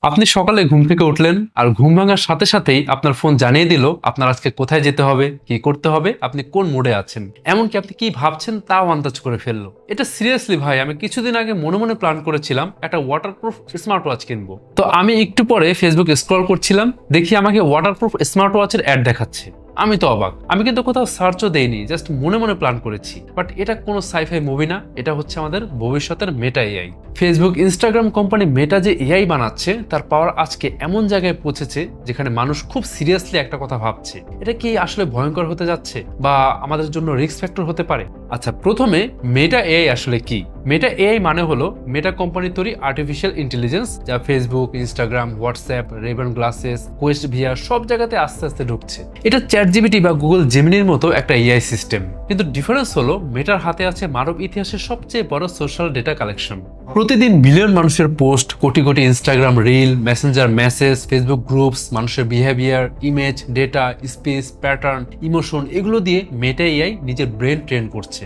আপনি সকালে ঘুম থেকে উঠলেন আর ঘুম ভাঙার সাথে সাথেই আপনার ফোন জানিয়ে দিল আপনার আজকে কোথায় যেতে হবে, কি করতে হবে, আপনি কোন মোডে আছেন, এমনকি আপনি কি ভাবছেন তাও আন্দাজ করে ফেললো। এটা সিরিয়াসলি ভাই, আমি কিছুদিন আগে মনে মনে প্ল্যান করেছিলাম একটা ওয়াটারপ্রুফ স্মার্ট ওয়াচ কিনবো। তো আমি একটু পরে ফেসবুক স্ক্রল করছিলাম, দেখি আমাকে ওয়াটারপ্রুফ স্মার্ট ওয়াচের অ্যাড দেখাচ্ছে। আমি তো অবাক, আমি কিন্তু কোথাও সার্চও দেইনি, জাস্ট মনে মনে প্ল্যান করেছি। বাট এটা কোনো সাইফাই মুভি না, এটা হচ্ছে আমাদের ভবিষ্যতের Meta AI. Facebook Instagram company Meta যে এআই বানাচ্ছে তার পাওয়ার আজকে এমন জায়গায় পৌঁছেছে যেখানে মানুষ খুব সিরিয়াসলি একটা কথা ভাবছে, এটা কি আসলে ভয়ঙ্কর হতে যাচ্ছে বা আমাদের জন্য রিস্ক ফ্যাক্টর হতে পারে। আচ্ছা, প্রথমে মেটা এআই আসলে কি? মেটা এআই মানে হলো মেটা কোম্পানির তৈরি আর্টিফিশিয়াল ইন্টেলিজেন্স, যা Facebook, Instagram, WhatsApp, Raven glasses, Quest VR সব জায়গাতে আস্তে আস্তে ঢুকছে। এটা চ্যাটজিপিটি বা গুগল জেমিনির মতো একটা এআই সিস্টেম, কিন্তু ডিফারেন্স হলো মেটার হাতে আছে মানব ইতিহাসের সবচেয়ে বড় সোশ্যাল ডেটা কালেকশন। প্রতিদিন বিলিয়ন মানুষের পোস্ট, কোটি কোটি Instagram reel, Messenger message, Facebook groups, মানুষের behaviour, image, data, space, pattern, emotion, এগুলো দিয়ে মেটা এআই নিজের ব্রেন ট্রেন করছে।